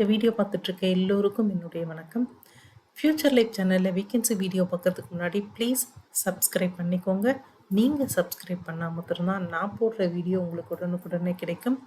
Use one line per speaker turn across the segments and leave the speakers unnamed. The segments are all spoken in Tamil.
இந்த வீடியோ பார்த்துட்ருக்க எல்லோருக்கும் என்னுடைய வணக்கம். ஃப்யூச்சர் லைஃப் சேனலில் வேகன்சி வீடியோ பார்க்கறதுக்கு முன்னாடி ப்ளீஸ் சப்ஸ்கிரைப் பண்ணிக்கோங்க. நீங்கள் சப்ஸ்கிரைப் பண்ணால் மட்டும்தான் நான் போடுற வீடியோ உங்களுக்கு உடனுக்குடனே கிடைக்கும்.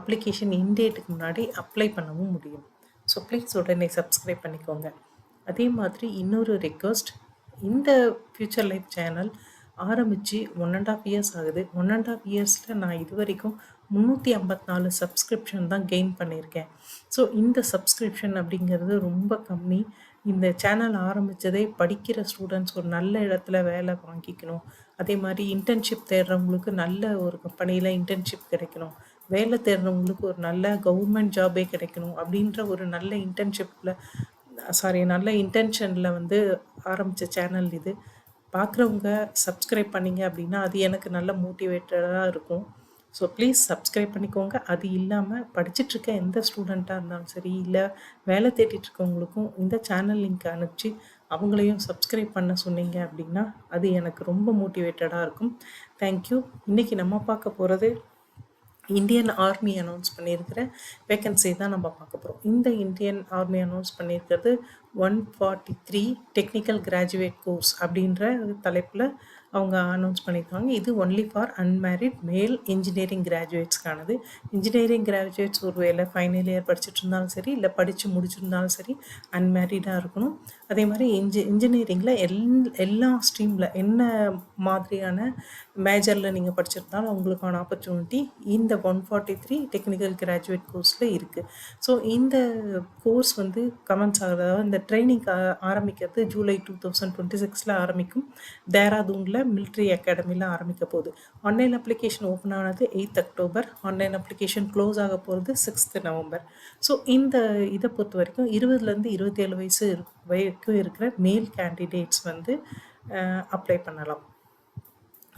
அப்ளிகேஷன் இன்டேட்டுக்கு முன்னாடி அப்ளை பண்ணவும் முடியும். ஸோ ப்ளீஸ் உடனே சப்ஸ்கிரைப் பண்ணிக்கோங்க. அதே மாதிரி இன்னொரு ரெக்வஸ்ட், இந்த ஃப்யூச்சர் லைஃப் சேனல் ஆரம்பித்து 1.5 இயர்ஸ் ஆகுது. 1.5 இயர்ஸில் நான் இது வரைக்கும் 354 சப்ஸ்கிரிப்ஷன் தான் கெயின் பண்ணியிருக்கேன். ஸோ இந்த சப்ஸ்கிரிப்ஷன் அப்படிங்கிறது ரொம்ப கம்மி. இந்த சேனல் ஆரம்பித்ததே படிக்கிற ஸ்டூடெண்ட்ஸ் ஒரு நல்ல இடத்துல வேலை வாங்கிக்கணும், அதே மாதிரி இன்டர்ன்ஷிப் தேடுறவங்களுக்கு நல்ல ஒரு கம்பெனியில் இன்டர்ன்ஷிப் கிடைக்கணும், வேலை தேடுறவங்களுக்கு ஒரு நல்ல கவர்மெண்ட் ஜாபே கிடைக்கணும் அப்படின்ற ஒரு நல்ல நல்ல இன்டென்ஷனில் வந்து ஆரம்பித்த சேனல் இது. பார்க்குறவங்க சப்ஸ்கிரைப் பண்ணிங்க அப்படின்னா அது எனக்கு நல்ல மோட்டிவேட்டடாக இருக்கும். ஸோ ப்ளீஸ் சப்ஸ்கிரைப் பண்ணிக்கோங்க. அது இல்லாமல் படிச்சுட்ருக்க எந்த ஸ்டூடெண்ட்டாக இருந்தாலும் சரி, இல்லை வேலை தேடிட்டுருக்கவங்களுக்கும் இந்த சேனல் லிங்க் அனுப்பிச்சு அவங்களையும் சப்ஸ்கிரைப் பண்ண சொன்னீங்க அப்படின்னா அது எனக்கு ரொம்ப மோட்டிவேட்டடாக இருக்கும். தேங்க்யூ. இன்றைக்கி நம்ம பார்க்க போகிறது இந்தியன் ஆர்மி அனௌன்ஸ் பண்ணியிருக்கிற வேக்கன்சி தான் நம்ம பார்க்க போகிறோம். இந்த இந்தியன் ஆர்மி அனௌன்ஸ் பண்ணியிருக்கிறது 143 டெக்னிக்கல் கிராஜுவேட் கோர்ஸ் அப்படின்ற தலைப்பில் அவங்க அனௌன்ஸ் பண்ணியிருக்காங்க. இது ஒன்லி ஃபார் அன்மேரிட் மேல் இன்ஜினியரிங் கிராஜுவேட்ஸ்க்கானது. இன்ஜினியரிங் கிராஜுவேட்ஸ் ஒரு வேலை ஃபைனல் இயர் படிச்சுட்டு இருந்தாலும் சரி, இல்லை படித்து முடிச்சிருந்தாலும் சரி, அன்மேரிடாக இருக்கணும். அதே மாதிரி இன்ஜினியரிங்கில் எல்லா ஸ்ட்ரீமில் என்ன மாதிரியான மேஜரில் நீங்கள் படிச்சிருந்தாலும் அவங்களுக்கான ஆப்பர்ச்சுனிட்டி இந்த 143 டெக்னிக்கல் கிராஜுவேட் கோர்ஸில் இருக்குது. ஸோ இந்த கோர்ஸ் வந்து கமெண்ட்ஸ் ஆகிறதா, இந்த ட்ரைனிங் ஆரம்பிக்கிறது ஜூலை 2026 ஆரம்பிக்கும். தேராதூனில் மிலிட்ரி அகாடமியில் ஆரம்பிக்க போகுது. ஆன்லைன் அப்ளிகேஷன் ஓப்பன் ஆனது 8th October. Online application close ஆக போகிறது 6th நவம்பர். ஸோ இந்த இதை பொறுத்த வரைக்கும் 20லேருந்து 27 வயசு வரைக்கும் இருக்கிற மேல் கேண்டிடேட்ஸ் வந்து அப்ளை பண்ணலாம்.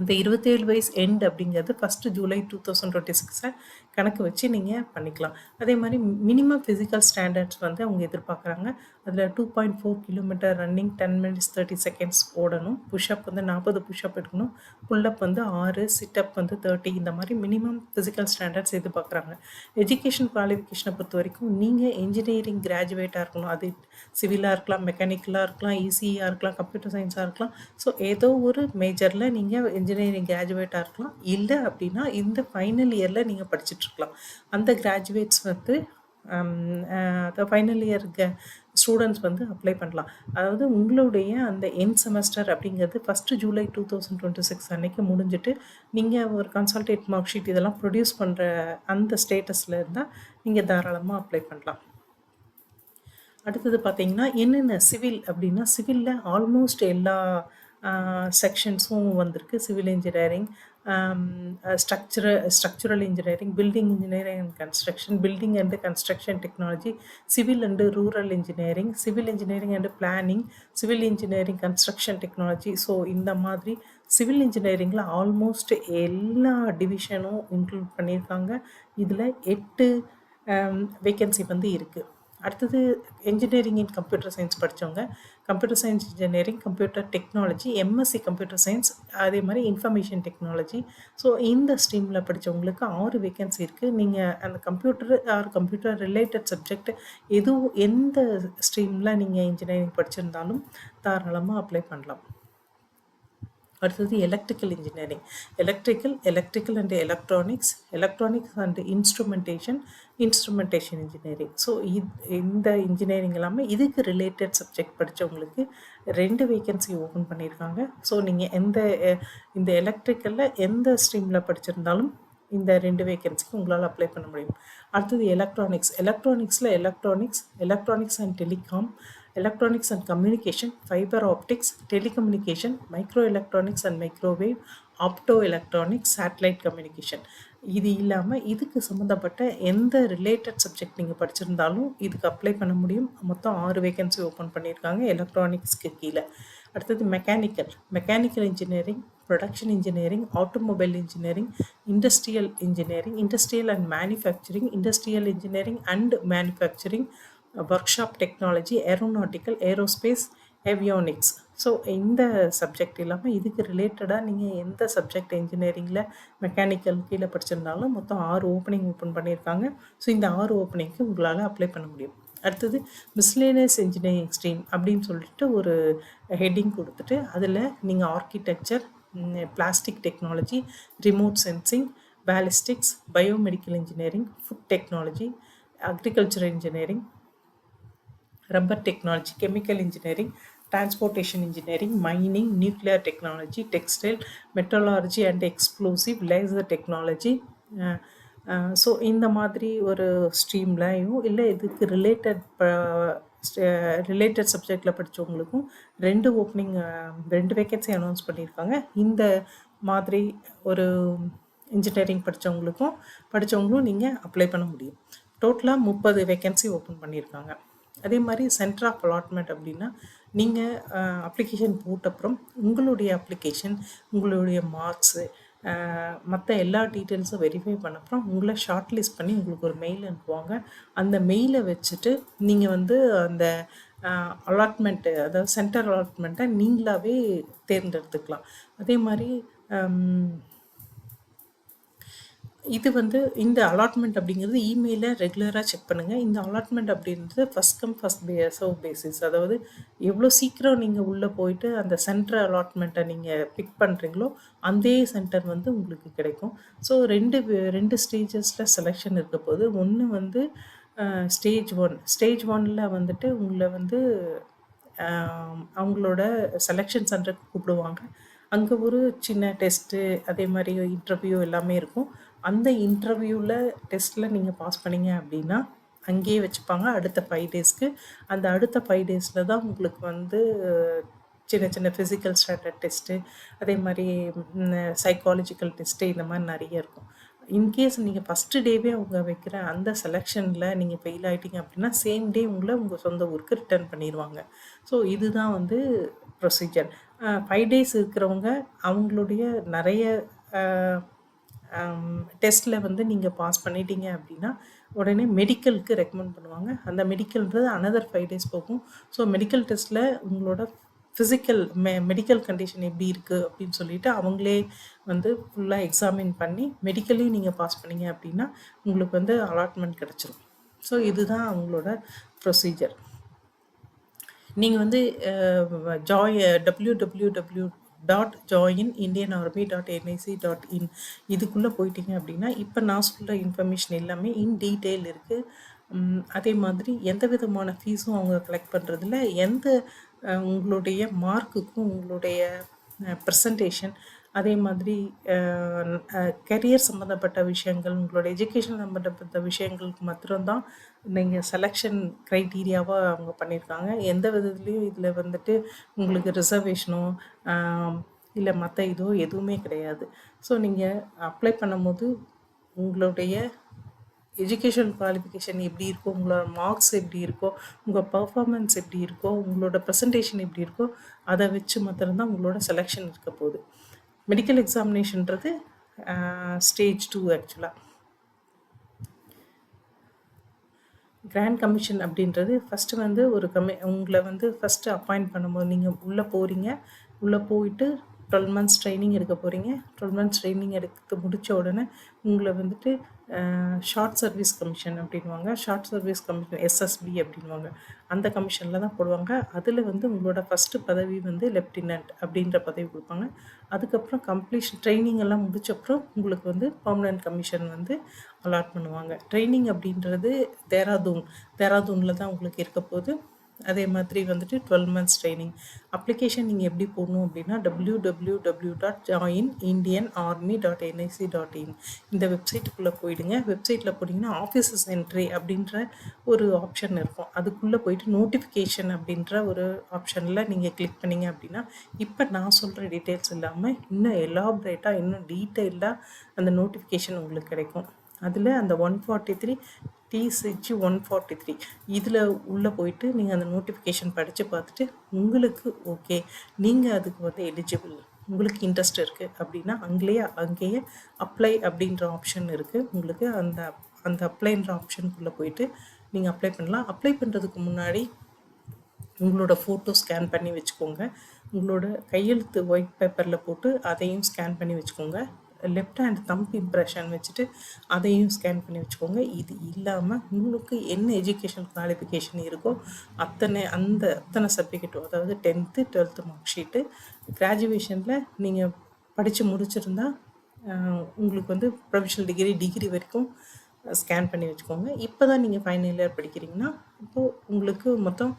அந்த 27 வயசு எண்ட் அப்படிங்கிறது 1 ஜூலை 2026 கணக்கு வச்சு நீங்கள் பண்ணிக்கலாம். அதே மாதிரி மினிமம் ஃபிசிக்கல் ஸ்டாண்டர்ட்ஸ் வந்து அவங்க எதிர்பார்க்குறாங்க. அதில் 2.4 கிலோமீட்டர் ரன்னிங், 10 minutes 30 seconds ஓடணும். புஷ்அப் வந்து 40 புஷ்அப் எடுக்கணும். புல்லப் வந்து 6, சிட்டப் வந்து 30. இந்த மாதிரி மினிமம் ஃபிசிக்கல் ஸ்டாண்டர்ட்ஸ் எதிர்பார்க்குறாங்க. எஜுகேஷன் குவாலிஃபிகேஷனை பொறுத்த வரைக்கும் நீங்கள் இன்ஜினியரிங் கிராஜுவேட்டாக இருக்கணும். அது சிவிலாக இருக்கலாம், மெக்கானிக்கலாக இருக்கலாம், இசியாக இருக்கலாம், கம்ப்யூட்டர் சயின்ஸாக இருக்கலாம். ஸோ ஏதோ ஒரு மேஜரில் நீங்கள் இன்ஜினியரிங் கிராஜுவேட்டாக இருக்கலாம். இல்லை அப்படின்னா இந்த ஃபைனல் இயரில் நீங்கள் படிச்சுட்ருக்கலாம். அந்த கிராஜுவேட்ஸ் வந்து ஃபைனல் இயர் ஸ்டூடெண்ட்ஸ் வந்து அப்ளை பண்ணலாம். அதாவது உங்களுடைய அந்த எண்ட் செமஸ்டர் அப்படிங்கிறது 1 ஜூலை 2026 அன்றைக்கி முடிஞ்சுட்டு நீங்கள் ஒரு கன்சல்டேட் மார்க் ஷீட் இதெல்லாம் ப்ரொடியூஸ் பண்ணுற அந்த ஸ்டேட்டஸில் இருந்தால் நீங்கள் தாராளமாக அப்ளை பண்ணலாம். அடுத்தது பார்த்தீங்கன்னா என்னென்ன சிவில் அப்படின்னா, சிவிலில் ஆல்மோஸ்ட் எல்லா செக்ஷன்ஸும் வந்திருக்கு. Civil engineering, structural engineering, building engineering and construction, building and construction technology, civil and rural engineering, civil engineering and planning, civil engineering construction technology. So இந்த மாதிரி சிவில் இன்ஜினியரிங்கில் ஆல்மோஸ்ட் எல்லா டிவிஷனும் இன்க்ளூட் பண்ணியிருக்காங்க. இதில் 8 வேக்கன்சி வந்து இருக்குது. அடுத்தது இன்ஜினியரிங் இன் கம்ப்யூட்டர் சயின்ஸ் படித்தவங்க, computer science engineering, computer technology, MSc computer science, அதே மாதிரி இன்ஃபர்மேஷன் டெக்னாலஜி. ஸோ இந்த ஸ்ட்ரீமில் படித்தவங்களுக்கு 6 வேக்கன்சி இருக்குது. நீங்கள் அந்த கம்ப்யூட்டர் ரிலேட்டட் சப்ஜெக்ட் எந்த ஸ்ட்ரீமில் நீங்கள் இன்ஜினியரிங் படிச்சிருந்தாலும் தாராளமாக அப்ளை பண்ணலாம். அடுத்தது electrical engineering, electrical and electronics and instrumentation engineering. So இந்த இன்ஜினியரிங் எல்லாமே இதுக்கு ரிலேட்டட் சப்ஜெக்ட் படித்தவங்களுக்கு 2 வேக்கன்சி ஓப்பன் பண்ணியிருக்காங்க. ஸோ நீங்கள் இந்த எலக்ட்ரிக்கலில் எந்த ஸ்ட்ரீமில் படிச்சிருந்தாலும் இந்த 2 வேக்கன்சிக்கு உங்களால் அப்ளை பண்ண முடியும். அடுத்தது எலக்ட்ரானிக்ஸில் electronics and telecom, electronics and communication, fibre optics, telecommunication, micro electronics and microwave, opto electronics, satellite communication. இது இல்லாமல் இதுக்கு சம்மந்தப்பட்ட எந்த ரிலேட்டட் சப்ஜெக்ட் நீங்கள் படிச்சிருந்தாலும் இதுக்கு அப்ளை பண்ண முடியும். மொத்தம் 6 வேக்கன்சி ஓப்பன் பண்ணியிருக்காங்க எலக்ட்ரானிக்ஸ்க்கு கீழே. அடுத்தது mechanical engineering, production engineering, automobile engineering, industrial and manufacturing, industrial engineering and manufacturing, workshop technology, aeronautical, aerospace, avionics. So இந்த சப்ஜெக்ட் இல்லாமல் இதுக்கு ரிலேட்டடாக நீங்கள் எந்த சப்ஜெக்ட் இன்ஜினியரிங்கில் மெக்கானிக்கல் கீழே படிச்சிருந்தாலும் மொத்தம் 6 ஓப்பனிங் ஓப்பன் பண்ணியிருக்காங்க. ஸோ இந்த 6 ஓப்பனிங்க்கு உங்களால் அப்ளை பண்ண முடியும். அடுத்தது மிஸ்லேனியஸ் இன்ஜினியரிங் ஸ்ட்ரீம் அப்படின்னு சொல்லிட்டு ஒரு ஹெட்டிங் கொடுத்துட்டு அதில் நீங்கள் architecture, plastic technology, remote sensing, ballistics, biomedical engineering, food technology, agriculture engineering, rubber technology, chemical engineering, transportation engineering, mining, nuclear technology, textile, metallurgy and explosive, laser technology. So இந்த மாதிரி ஒரு ஸ்ட்ரீம்லையும் இல்லை இதுக்கு ரிலேட்டட் சப்ஜெக்டில் படித்தவங்களுக்கும் 2 ஓப்பனிங் 2 வேக்கன்சி அனௌன்ஸ் பண்ணியிருக்காங்க. இந்த மாதிரி ஒரு இன்ஜினியரிங் படித்தவங்களும் நீங்கள் அப்ளை பண்ண முடியும். டோட்டலாக 30 வேக்கன்சி ஓப்பன் பண்ணியிருக்காங்க. அதே மாதிரி சென்டர் ஆஃப் அலாட்மெண்ட் அப்படின்னா நீங்கள் அப்ளிகேஷன் போட்டப்புறம் உங்களுடைய அப்ளிகேஷன், உங்களுடைய மார்க்ஸு, மற்ற எல்லா டீட்டெயில்ஸும் வெரிஃபை பண்ண அப்புறம் உங்களை ஷார்ட் லிஸ்ட் பண்ணி உங்களுக்கு ஒரு மெயில் அனுப்புவாங்க. அந்த மெயிலை வச்சுட்டு நீங்கள் வந்து அந்த அலாட்மெண்ட்டு, அதாவது சென்டர் அலாட்மெண்ட்டை நீங்களாகவே தேர்ந்தெடுத்துக்கலாம். அதே மாதிரி இது வந்து இந்த அலாட்மெண்ட் அப்படிங்கிறது இமெயிலில் ரெகுலராக செக் பண்ணுங்கள். இந்த அலாட்மெண்ட் அப்படின்றது first come first serve basis. அதாவது எவ்வளோ சீக்கிரம் நீங்கள் உள்ளே போயிட்டு அந்த சென்டர் அலாட்மெண்ட்டை நீங்கள் பிக் பண்ணுறீங்களோ அதே சென்டர் வந்து உங்களுக்கு கிடைக்கும். ஸோ ரெண்டு ஸ்டேஜஸில் செலெக்ஷன் இருக்க போது. ஒன்று வந்து ஸ்டேஜ் 1. ஸ்டேஜ் 1ல் வந்துட்டு உங்களை வந்து அவங்களோட செலெக்ஷன் சென்டருக்கு கூப்பிடுவாங்க. அங்கே ஒரு சின்ன டெஸ்ட்டு, அதே மாதிரி இன்டர்வியூ எல்லாமே இருக்கும். அந்த இன்டர்வியூவில் டெஸ்ட்டில் நீங்கள் பாஸ் பண்ணீங்க அப்படின்னா அங்கேயே வச்சுப்பாங்க அடுத்த 5 டேஸ்க்கு. அந்த அடுத்த 5 டேஸில் தான் உங்களுக்கு வந்து சின்ன சின்ன ஃபிசிக்கல் ஸ்டாண்டர்ட் டெஸ்ட்டு, அதே மாதிரி சைக்காலஜிக்கல் டெஸ்ட்டு, இந்த மாதிரி நிறைய இருக்கும். இன்கேஸ் நீங்கள் ஃபஸ்ட்டு டேவே அவங்க வைக்கிற அந்த செலெக்ஷனில் நீங்கள் ஃபெயில் ஆகிட்டீங்க அப்படின்னா சேம் டே உங்களை உங்கள் சொந்த ஊருக்கு ரிட்டர்ன் பண்ணிடுவாங்க. ஸோ இதுதான் வந்து ப்ரொசீஜர். 5 டேஸ் இருக்கிறவங்க அவங்களுடைய நிறைய டெஸ்ட்டில் வந்து நீங்கள் பாஸ் பண்ணிட்டீங்க அப்படின்னா உடனே மெடிக்கலுக்கு ரெக்கமெண்ட் பண்ணுவாங்க. அந்த மெடிக்கல்ன்றது அனதர் 5 டேஸ் போகும். ஸோ மெடிக்கல் டெஸ்ட்டில் உங்களோட ஃபிசிக்கல் மெடிக்கல் கண்டிஷன் எப்படி இருக்குது அப்படின்னு சொல்லிட்டு அவங்களே வந்து ஃபுல்லாக எக்ஸாமின் பண்ணி மெடிக்கலையும் நீங்கள் பாஸ் பண்ணீங்க அப்படின்னா உங்களுக்கு வந்து அலாட்மெண்ட் கிடச்சிரும். ஸோ இதுதான் அவங்களோட ப்ரொசீஜர். நீங்கள் வந்து www.joinindianarmy.nic.in இதுக்குள்ளே போயிட்டீங்க அப்படின்னா இப்போ நான் சொல்கிற இன்ஃபர்மேஷன் எல்லாமே இன் டீட்டெயில் இருக்குது. அதே மாதிரி எந்த விதமான ஃபீஸும் அவங்க கலெக்ட் பண்ணுறதில்ல. உங்களுடைய மார்க்குக்கும் உங்களுடைய ப்ரெசன்டேஷன், அதே மாதிரி கரியர் சம்மந்தப்பட்ட விஷயங்கள், உங்களோட எஜுகேஷன் சம்மந்தப்பட்ட விஷயங்களுக்கு மாத்திரம்தான் நீங்கள் செலெக்ஷன் க்ரைட்டீரியாவாக அவங்க பண்ணியிருக்காங்க. எந்த விதத்துலேயும் இதில் வந்துட்டு உங்களுக்கு ரிசர்வேஷனோ இல்லை மற்ற இதோ எதுவுமே கிடையாது. ஸோ நீங்கள் அப்ளை பண்ணும்போது உங்களுடைய எஜுகேஷன் குவாலிஃபிகேஷன் எப்படி இருக்கோ, உங்களோட மார்க்ஸ் எப்படி இருக்கோ, உங்கள் பர்ஃபார்மன்ஸ் எப்படி இருக்கோ, உங்களோட ப்ரெசன்டேஷன் எப்படி இருக்கோ அதை வச்சு மாத்திரம்தான் உங்களோட செலெக்ஷன் இருக்க போகுது. மெடிக்கல் எக்ஸாமினேஷன்றது ஸ்டேஜ் 2. ஆக்சுவலாக கிராண்ட் கமிஷன் அப்படின்றது ஃபஸ்ட்டு வந்து ஒரு உங்களை வந்து ஃபஸ்ட்டு அப்பாயிண்ட் பண்ணும்போது நீங்கள் உள்ளே போகிறீங்க. உள்ளே போயிட்டு 12 months ட்ரைனிங் எடுக்க போகிறீங்க. 12 months ட்ரைனிங் எடுத்து முடித்த உடனே உங்களை வந்துட்டு ஷார்ட் சர்வீஸ் கமிஷன் அப்படின்வாங்க. ஷார்ட் சர்வீஸ் கமிஷன் எஸ்எஸ்பி அப்படின்வாங்க. அந்த கமிஷனில் தான் போடுவாங்க. அதில் வந்து உங்களோட ஃபஸ்ட்டு பதவி வந்து லெஃப்டினன்ட் அப்படின்ற பதவி கொடுப்பாங்க. அதுக்கப்புறம் கம்ப்ளீஷன் ட்ரைனிங் எல்லாம் முடிச்சப்புறம் உங்களுக்கு வந்து பர்மனன்ட் கமிஷன் வந்து அலாட் பண்ணுவாங்க. ட்ரைனிங் அப்படின்றது தேராதூனில் தான் உங்களுக்கு இருக்க போது. அதே மாதிரி வந்துட்டு 12 months ட்ரைனிங். அப்ளிகேஷன் நீங்கள் எப்படி போடணும் அப்படின்னா www.joinindianarmy.nic.in இந்த வெப்சைட்டுக்குள்ளே போயிடுங்க. வெப்சைட்டில் போட்டிங்கன்னா ஆஃபீஸஸ் என்ட்ரி அப்படின்ற ஒரு ஆப்ஷன் இருக்கும். அதுக்குள்ளே போயிட்டு நோட்டிஃபிகேஷன் அப்படின்ற ஒரு ஆப்ஷனில் நீங்கள் கிளிக் பண்ணிங்க அப்படின்னா இப்போ நான் சொல்கிற டீட்டெயில்ஸ் இல்லாமல் இன்னும் எலாபரேட்டாக இன்னும் டீட்டெயில்டாக அந்த நோட்டிஃபிகேஷன் உங்களுக்கு கிடைக்கும். அதில் அந்த 143 TCG 143 இதில் உள்ளே போயிட்டு நீங்கள் அந்த நோட்டிஃபிகேஷன் படித்து பார்த்துட்டு உங்களுக்கு ஓகே, நீங்கள் அதுக்கு வந்து எலிஜிபிள், உங்களுக்கு இன்ட்ரெஸ்ட் இருக்குது அப்படின்னா அங்கேயே அப்ளை அப்படின்ற ஆப்ஷன் இருக்குது. உங்களுக்கு அந்த அப்ளைன்ற ஆப்ஷனுக்குள்ளே போயிட்டு நீங்கள் அப்ளை பண்ணலாம். அப்ளை பண்ணுறதுக்கு முன்னாடி உங்களோட ஃபோட்டோ ஸ்கேன் பண்ணி வச்சுக்கோங்க. உங்களோட கையெழுத்து ஒயிட் பேப்பரில் போட்டு அதையும் ஸ்கேன் பண்ணி வச்சுக்கோங்க. லெஃப்ட் ஹேண்ட் தம்ப் இம்ப்ரெஷன் வச்சுட்டு அதையும் ஸ்கேன் பண்ணி வச்சுக்கோங்க. இது இல்லாமல் உங்களுக்கு என்ன எஜுகேஷன் குவாலிஃபிகேஷன் இருக்கோ அத்தனை சர்டிஃபிகேட்டும், அதாவது 10th 12th மார்க் ஷீட்டு, கிராஜுவேஷனில் நீங்கள் படித்து முடிச்சிருந்தா உங்களுக்கு வந்து ப்ரொஃபஷனல் டிகிரி வரைக்கும் ஸ்கேன் பண்ணி வச்சுக்கோங்க. இப்போ தான் நீங்கள் ஃபைனல் இயர் படிக்கிறீங்கன்னா இப்போது உங்களுக்கு மொத்தம்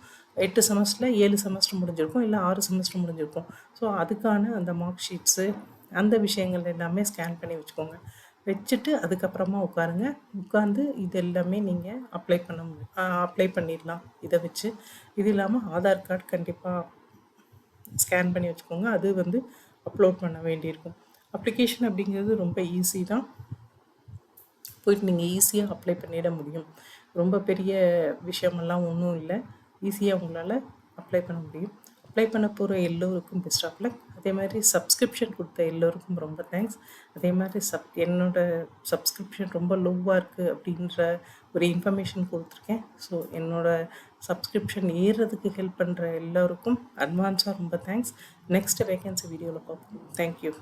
8 செமஸ்டரில் 7 செமஸ்டர் முடிஞ்சிருக்கும், இல்லை 6 செமஸ்டர் முடிஞ்சிருக்கும். ஸோ அதுக்கான அந்த மார்க் ஷீட்ஸு அந்த விஷயங்கள் எல்லாமே ஸ்கேன் பண்ணி வச்சுக்கோங்க. வச்சுட்டு அதுக்கப்புறமா உட்காந்து இது எல்லாமே நீங்கள் அப்ளை பண்ணிடலாம் இதை வச்சு. இது இல்லாமல் ஆதார் கார்டு கண்டிப்பாக ஸ்கேன் பண்ணி வச்சுக்கோங்க. அது வந்து அப்லோட் பண்ண வேண்டியிருக்கும். அப்ளிகேஷன் அப்படிங்கிறது ரொம்ப ஈஸி தான். போயிட்டு நீங்கள் ஈஸியாக அப்ளை பண்ணிட முடியும். ரொம்ப பெரிய விஷயமெல்லாம் ஒன்றும் இல்லை. ஈஸியாக உங்களால் அப்ளை பண்ண முடியும். அப்ளை பண்ண போகிற எல்லோருக்கும் பெஸ்ட் ஆஃப் லக். அதே மாதிரி சப்ஸ்கிரிப்ஷன் கொடுத்த எல்லோருக்கும் ரொம்ப தேங்க்ஸ். அதே மாதிரி என்னோடய சப்ஸ்கிரிப்ஷன் ரொம்ப லோவாக இருக்குது அப்படின்ற ஒரு இன்ஃபர்மேஷன் கொடுத்துருக்கேன். ஸோ என்னோடய சப்ஸ்கிரிப்ஷன் ஏறுறதுக்கு ஹெல்ப் பண்ணுற எல்லோருக்கும் அட்வான்ஸாக ரொம்ப தேங்க்ஸ். நெக்ஸ்ட் வேகன்சி வீடியோவில் பார்ப்போம். தேங்க்யூ.